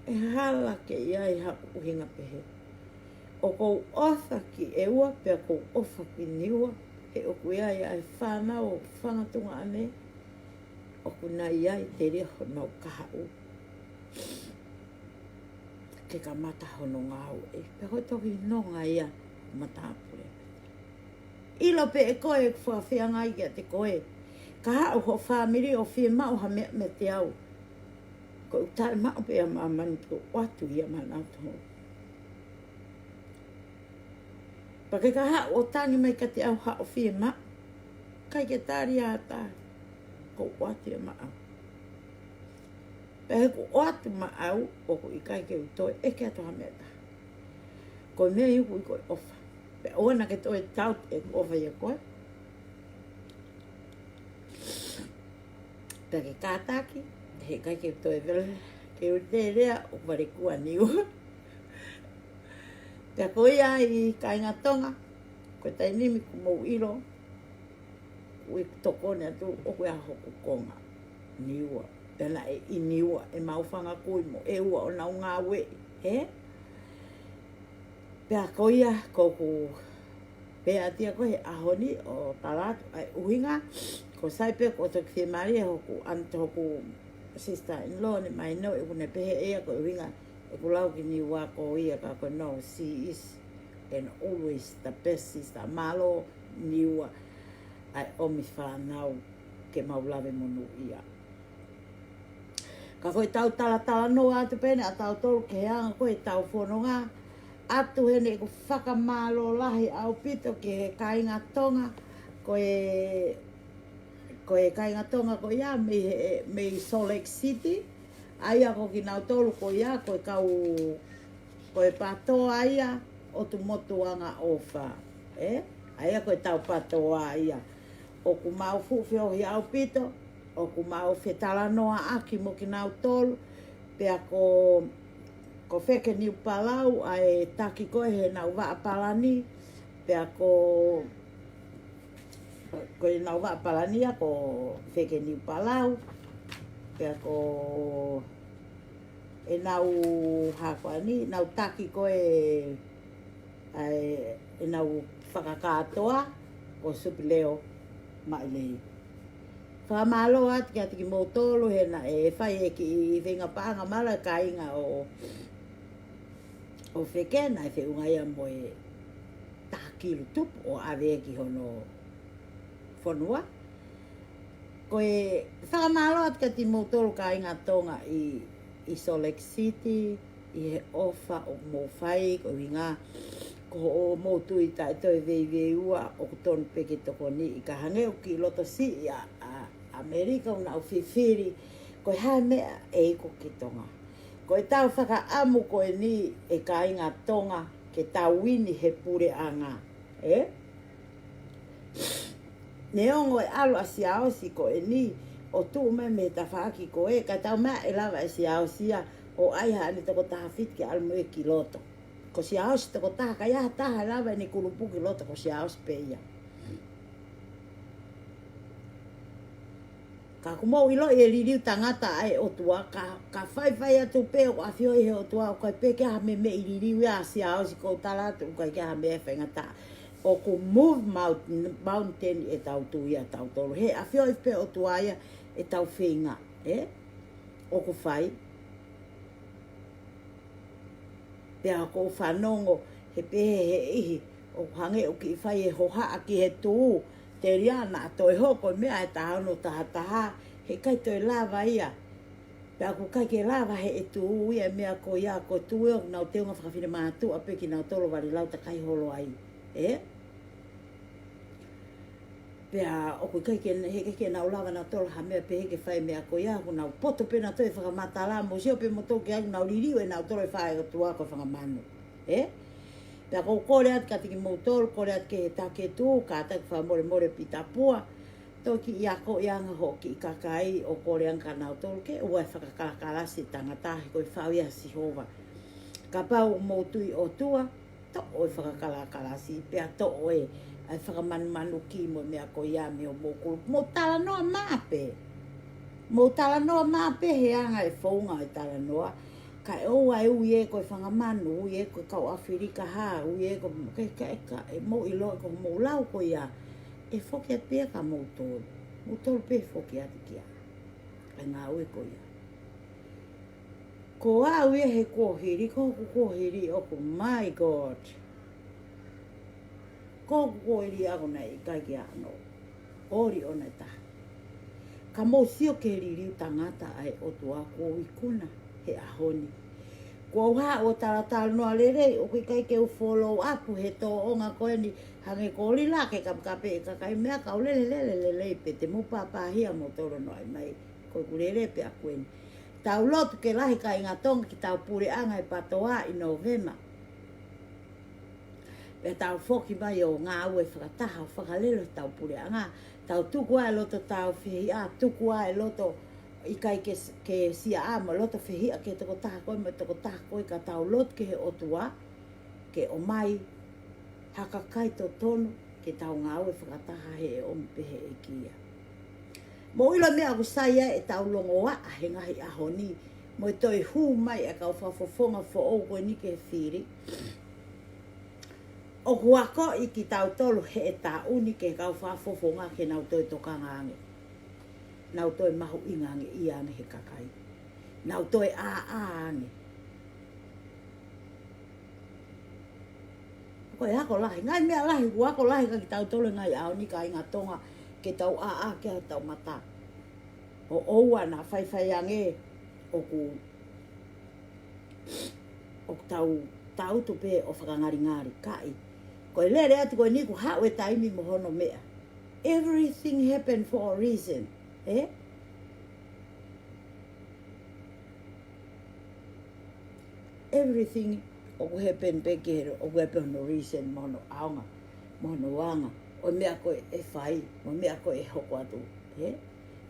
E hala ke iai ha uhinga pehe. O kou ofa ki e ua, pea kou ofa ki niua. E oku iai ai whanau o whangatunga ane. Oku na iai te reho nau kahau. Ke ka mata hono ngau e. Pea koe toki nonga ia matapure. Ilo pe e koe e whawhia ngai kia te koe. Ka hao ho whamiri o whia mau ha mea me te au. Ko utai mau pe a mamani ko watu ia manauto. Pa ke ka hao o tangi mai ka te au hao whia mau. Kai ke tari a tai. Ko watu ia mau. Pe he ko watu mau o ko i kai ke utoi e ke atoha mea ta. Ko mea iuku i koe ofa. Pe ona ke toi taut e ofa ia koe. Pe ke kātaki, he kai ke toi vele, ke ute rea o ware kua niu. Pe koe ia i kainga tonga, koe tai nimi ku mou iro, ui tokone atu o koe a hoku konga, niua. Pe na e i niua, e maufanga kui mo, e ua o nau ngā we, he? Pea koia koku pea tia ko he ahoni o talatu ai uhinga ko saipe ko to ke mari hoku anto hoku sister-in-law ni mai no e kune pehe ea ko uhinga e kulau ki ni wa ko ia ka ko no she is and always the best sister malo niua ai omi whanau ke maulave monu ia. Ka koe tau tala no atu pene a tau tolu ke heanga koe tau whanonga atu hene ko whakamalo lahi au pito ke he kainga tonga koe kainga tonga ko ia me Salt Lake City aia ko ki nau tolu ko ia koe kau koe patoa ia o tu motuanga ofa aia koe tau patoa ia o ku mau fuwhi o hi au pito o ku mau whetala noa aki mo ki nau tolu pea ko wheke niu palau ai taki koe he nau waa palani pea ko nau waa palania ko wheke niu palau pea ko e nau hakoani nau taki koe ai e nau whakakatoa ko supileo mai lei. Whamalo ati kia tiki motolo he na e whai e ki whenga paanga mala ka inga o wheke na e wheunga ia mo e takiru tupu o awe ki hono whanua. Koe whakamalo at ka ti motoro ka inga tonga i Salt Lake City, i he ofa o mowhai, ko inga ko o motu i ta ito e vei ua o kutonu peke toko ni i ka hange o ki loto si a Amerika una o whiwhiri, koe hae mea e iko ki tonga. Koe tau whaka amu koe ni e ka inga tonga ke tau wini he pure anga. Ne ongo e alo a siaosi koe ni o tu me ta whaaki koe ka tau mea e lava e siaosia o aiha ani toko taha fit ke almo e ki loto. Ko siaosi toko taha ka iaha taha e lava ni kulupuki loto ko siaosi pe ia. Ka kumou ilo e ririu tangata ai o tua, ka whai atu pe o awhio he o tua, o kai pe kia ha me i ririu ia siaosi kou talatu, o kai kia ha me e whaingata. O ku move mountain e tau tu ia tau tolo. He awhio i pe o tua ia e tau whinga, o ku whai. Pea ko whanongo he pehe he ihi, o hange o ki whai e hoha ki he tuu, te riana to e hoko mea e tahano taha, he kai to e lava ia. Pea ku kai ke lava he e tuu ia mea ko ia ko tuu eo nau teunga whakawhine mātu a peki nau tolo wari lauta kai holo ai. Pea o ku kai ke nau lava nau tolo ha mea pe heke whai mea ko ia ku nau poto pe nau toi whakamata mo sio pe moto ke au nau liriu e nau tolo e whai o tua ko whakamanu. Pea kou kore at ka tiki moutoro, kore at ke he take tū, ka tak wha more pita pua, toki i ako i anga hoki i kakai o kore ang ka nau tolo ke, ua e whakakalakalasi tangatahi koe whau ia sihova. Ka pau moutui o tua, to o e whakakalakalasi, pea to o e ai whakamanu ki mo mea ko ia me o mokulu. Mo tala noa maape. Mo tala noa maape he anga e whaunga e tala noa. Kai o ai ui e koe whangamanu, ui e koe kau Awhirika ha, ui e koe e mo i loa koe mo lau koe ia. E whoki at pia ka mo tōru. Mo tōru pe whoki ati kia. Ai ngā ui koe ia. Ko a ui e he kōhiri, kōhiri o ko my God. Kōhiri ako nei kai kia anō. Ori o nei taha. Ka mo sio ke ririu tangata ai o tua kō ikuna. He ahoni. Kua uha o taratala noa lere, o kui kai ke u follow up, he tō onga koe ni hange kōli la ke kapkape e kakai mea kau lele pe te mupapahia mo toro noa mai. Koe kurere pe a koe ni. Tau lotu ke lahi ka inga tonga ki tau pure anga e patoa i Novema. Pe tau foki mai o ngā ue whakataha o whakalelo tau pure anga. Tau tuku ai loto tau whihi a, tuku ai loto i kai ke sia ama loto whihia ke toko taha koe me toko taha koe ka tau lot ke he otua ke o mai haka kai to tonu ke tau ngā ue whakataha he e omi pehe e kia. Mo ilo mea ku saia e tau longo a he ngahi ahoni mo i toi hū mai a kau whafofonga fo o koe ni ke whiri. O kuako i ki tau tolu he e tā uni ke kau whafofonga ke nau toi toka ngānge. Nau toi mahu ingange i ane he kakai. Nau toi ane. Koe hako lahi. Ngai mea lahi, ku hako lahi ka ki tau tolu ngai au ni ka inga tonga ke tau ke ha tau mata. O oua na whai ange o ku tau tupe o whakangari kai. Koe lere ati koe ni ku hao e taimi mohono mea. Everything happened for a reason. Everything o ku happen peke o ku happen no reason mono aonga, mono wanga. O mea koe e whai, o mea koe e hoko atu. He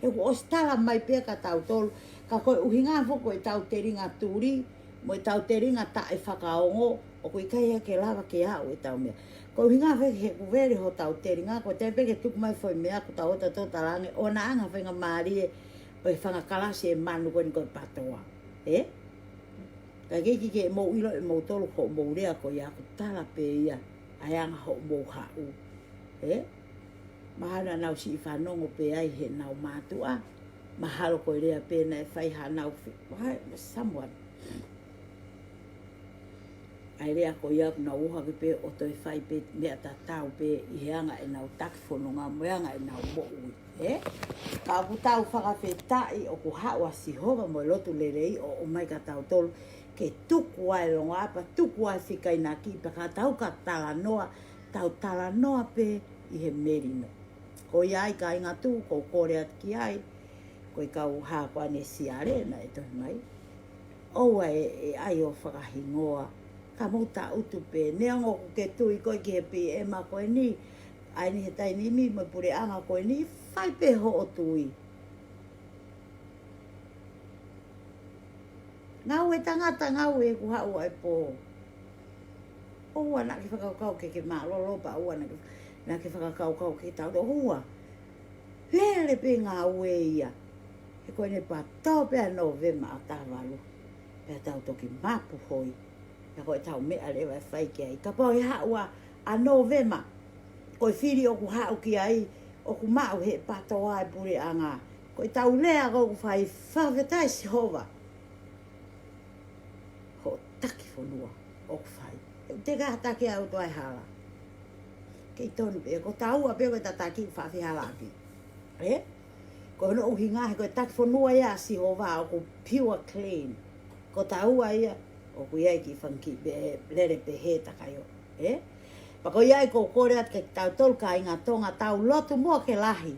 ku ostala mai pia ka tau tolu, ka koe uhinga foko e tau te ringa turi, mo e tau te ringa ta e whakaongo, o koe kai ke lava ke au e tau mea. Ko hinga fe he kuveri ho tau te ringa, ko te peke tuku mai foi mea ko tau ota tō tarange, o na anga whenga maari e, o e whanga kalasi e manu koe ni koe patoa. Ka keiki ke mou ilo e mou tolu ho mou rea ko ia ko tala pe ia, ai anga ho mou hau. Mahana nau si i whanongo pe ai he nau mātua, mahalo koe rea pe na e whai ha nau fi. Wahai, someone. ai rea ko ia na uha ke pe o toi fai pe mea ta tau pe I heanga e nau taki whanonga moeanga e nau mo ui. Ka ku tau whakawhetai o ku hawa si hova mo lotu lerei o mai ka tau tolu ke tuku ai longa apa tuku ai whikai na ki pa ka tau ka tala noa tau tala noa pe I he merino. Ko iai ka inga tu ko kore at ki ai ko I kau hapa ne siare na e tohi mai. Oua e ai o whakahingoa. Ka mauta utu pe neango ku ke tui koe ki he pi e ma koe ni. Ai ni he tai ni mi mo pure anga koe ni whai pe ho o tui. Ngau e tangata ngau e ku hau ai po. Oua na ki whakaukau ke maa lolo pa oua na ki whakaukau ke tau do hua. Lele pe ngā ue ia. E koe ne pa tau pe a novema a tāwalu. Pe a tau toki mapu hoi. Pe koe tau mea lewa e whai ki ai. Ka pau he haua a novema. Koe whiri o ku hau ki ai. O ku mau he pato ai pure a ngā. Koe tau lea ko ku whai whawhetai si hova. Ho taki whanua o ku whai. Te kaha take au toai hala. Kei tonu pe. Ko tau a pe koe tataki whawhi hala aki. Ko no uhi ngā he koe taki whanua ia si hova o ku pure clean. Ko taua ia o ku iai ki whanki lere pe he takaio. Pa ko iai ko kore at ke tau tolu ka inga tonga tau lotu mua ke lahi.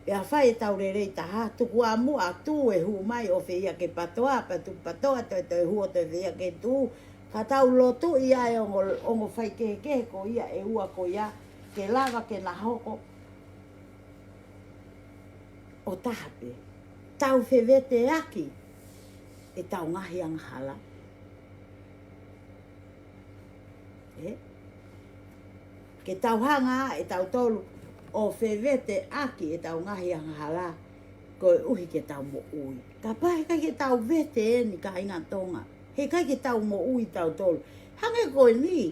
Pea whai e tau rerei taha tuku a mua tu e hu mai o whia ke patoa pa tu patoa toi hua toi whia ke tu. Ka tau lotu ia e ongo whai ke ko ia e ua ko ia ke lava ke na hoko. O tahape, tau whewete aki, e tau ngahi ang hala. Ke tau hanga e tau tolu, o whewete aki e tau ngahi ang hala, ko e uhi ke tau mo ui. Ka pahe kai ke tau vete e ni ka inga tonga, he kai ke tau mo ui tau tolu. Hange koe ni,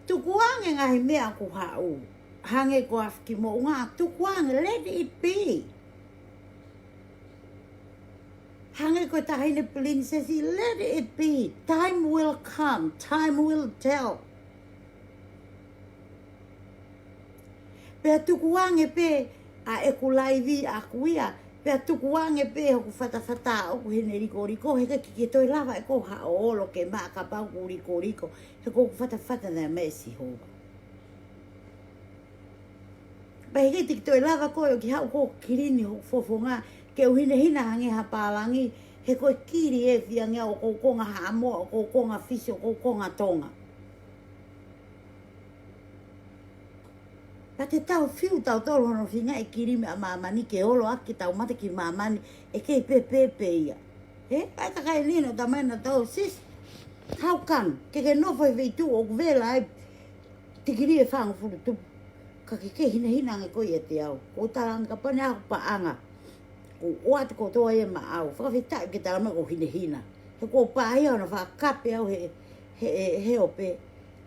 tukuange ngahi mea ku hau. Hange ko afki mo ngā tukuang, let it be. Hange ko tahine princessi, let it be. Time will come, time will tell. Pea tukuange pe, a ekulaivi a kuia, pea tukuange pe hoku whatawhata o ku hene riko, he ka ki toi lava e ko haolo ke maa ka pau ku riko, he ko whatawhata na me si hova. Pai hei tiki toi lava koe o ki hau ko kirini ho fofonga ke uhine hina hange ha pālangi he koe kiri e whia ngea o koukonga haamoa, o koukonga fisi, o koukonga tonga. Pa te tau whiu tau tolo hono whinga e kirime a mamani ke olo aki tau mate ki mamani e kei pepepe ia. Ai takai lino ta maina tau sis. How come? Ke nofo e veitu o kuvela e tikiri e whangu furu tupu. Ka ke hina nge koe e te au. Ko taranga ka pane ako paanga. Ko oate ko toa e ma au. Whakawhitai ke tarama ko hina. He ko pāhia ona whakape au he ope.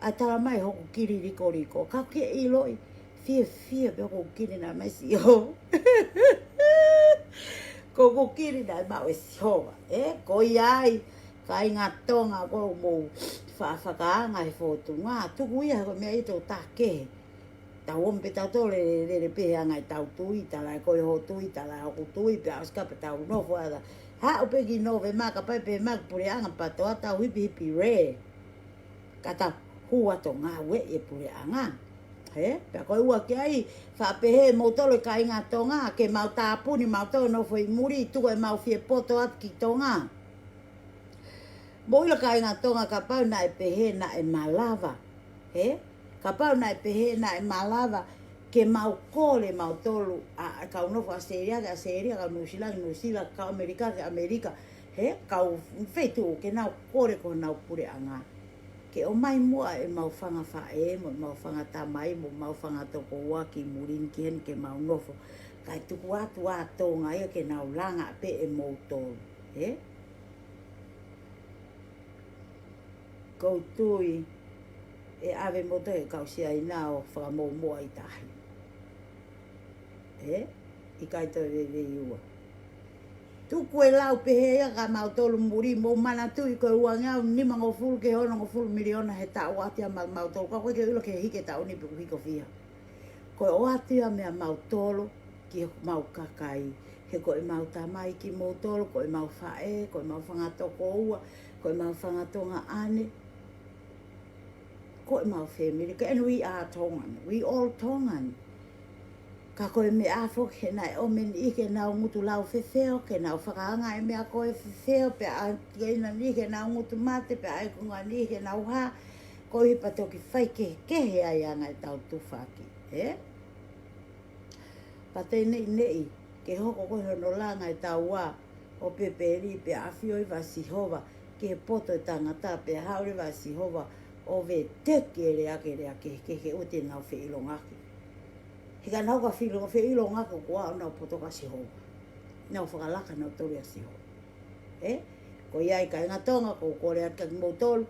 A taramai hoku kiri riko. Ka ke iloi. Fia pe ko kiri na mai si ho. Ko kiri na mau e si hoa. Ko iai. Ka inga tonga ko mo whakaanga he whotu. Ngā tuku ia ko mea ito tā kehe. Tau ompe tau tole le pehe ngai tau tui tala e koe ho tui tala ho tui pe aska pe tau no foada ha ope ki no ve maka pai pe mak pure anga pato ata hipi re kata hua to nga we e pure anga pe koe ua ki ai fa pehe mo tole ka inga tonga ke mau tapuni mau to no foi muri tu e mau fie poto at ki tonga boila ka inga tonga ka pau na e pehe na e malava ka pau nai pehe nai malava ke mau kole mau tolu a ka unofo a seria ka nusila ka Amerika ka fetu ke nau kore ko nau pure anga ke o mai mua e mau whanga whae mau whanga tamai mau whanga toko waki murin ki hen ke mau nofo kai tuku atu a tonga ia ke nau langa pe e mau tolu Koutui e ave moto e kausia ina o whakamomoa i tahi. I kai tau re iua. Tu koe lau pehe ia ka mautolo muri mo mana tu i koe uanga ni mango fulu ke hono ngo fulu miliona he ta watia mautolo ka koe ke ulo ke hike ta oni pu hiko fia. Koe watia mea mautolo ki mau kakai. He koe mau tamai ki mautolo, koe mau fae, koe mau whangatoko ua, koe mau whangatonga ane. Koe mau family, and we are Tongan, we all Tongan. Ka koe me afo ke nai omen I ke nau ngutu lau whewheo, ke nau whakaanga e mea koe whewheo, pe a keina ni ke nau ngutu mate, pe a kunga ni ke nau ha, koe hipa toki whai ke he ai anga e tau tufaki. Pa te nei, ke hoko koe hono langa e tau wā, o peperi, pe a whioi wa sihova, ke poto e tangata, pe haure wa sihova, o ve teke rea ke ute nau whi ilongaki. Hika nau ka whi ilongaki kua o nau potoka sihova. Nau whakalaka nau tori a sihova. Ko iai ka ingatonga ko kore aka ki mautolu,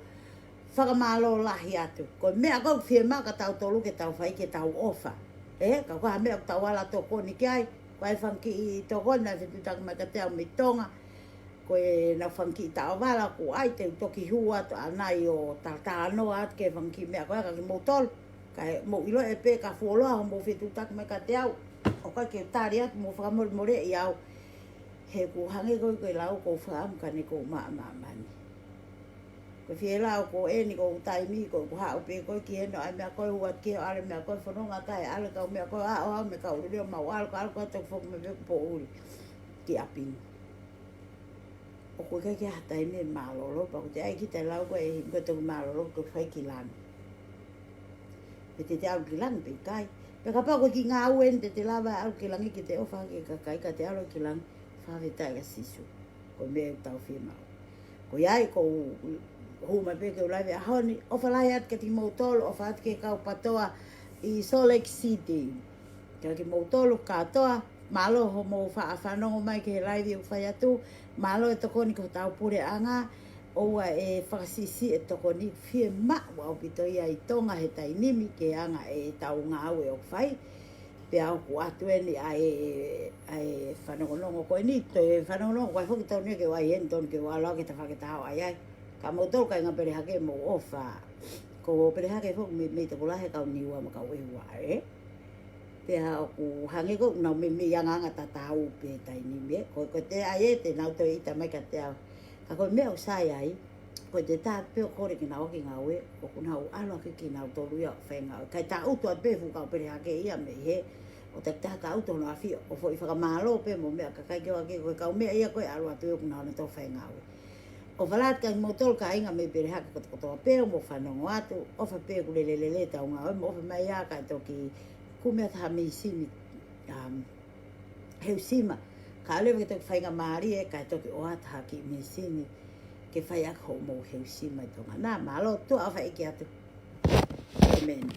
whakamalo lahi atu. Ko mea kau whie maka tau tolu ke tau whai ke tau ofa. Ka kua mea tau wala toko ni kia ai, ko ai whanki I toko na se tutaka mai ka te au mitonga, ko e na whanki I tau wala ko ai te toki hua to anai o tatano at ke whanki mea ko aka ki mautolu. Kai mo ilo e pe ka fuoloa ho mo whetutaka mai ka te au. O kai ke tari atu mo whakamore more I au. He ku hange koe koe lau ko whaamuka ni ko mani. Ko whie lau ko e ni ko taimi ko hao pe koe ki heno ai mea koe huat ki ale mea koe whanonga tai ale kau mea koe o hao me kau reo mau ale koe tok whok me weko po uri ki apini. O koe kai ki hatai ne malolo pa ko te ai ki te lau koe e himko toku malolo ko whai ki lani. Pe te au ki langi pe kai. Pe ka pako ki ngā uen te lava au ki langi ki te ofa ki ka kai ka te alo ki langi. Whawe tai ka sisu. Ko mea tau whie mau. Ko iai ko huma pe ke ulaiwe a honi. Ofa lai at ke ti mautolo. Ofa at ke kau patoa I Salt Lake City. Ka ki mautolo katoa. Malo ho mo whanongo mai ke he laiwi u whai atu. Malo e tokoni ko tau pure anga. Oua e whakasisi e toko ni whie maa au pito ia I tonga he tainimi ke anga e tau ngā au e o whai. Pe au ku atu e ni ai whanongonongo koe ni. To e whanongonongo koe hoki tau ni ke wai hen tonu ke waloa ke ta whaketahau ai ai. Ka mautolo kai ngā perehake mo ofa. Ko perehake hoki me te kulahe kau niua ma kau ehua Pe au ku hange ko nau me yanganga tatau pe tainimi Ko te ai e te nau to ita mai ka te au. Ka koe mea usai ai, koe te tā peo kore ki nao ki ngā ue, o kuna au alo ki ngā tolu ia whenga. Kai tā uto at pefu kau pere hake ia me he, o te tā uto no awhia, o fo I whakamalo pe mo mea ka kai kewa ke koe kau mea ia koe alo atu e kuna au to whenga ue. O whalat ka motol ka inga me pere hake kotoa peo mo whanongo atu, o wha peo kulelelele tau ngā ue, mo wha mai a kai toki kumea taha me sini heu sima. Ka alewa ke toki whainga maari e kai toki o ataha ki me sini ke whai ako mo heu sima I tonga. Nā malo, tu a whai ki atu. Amen.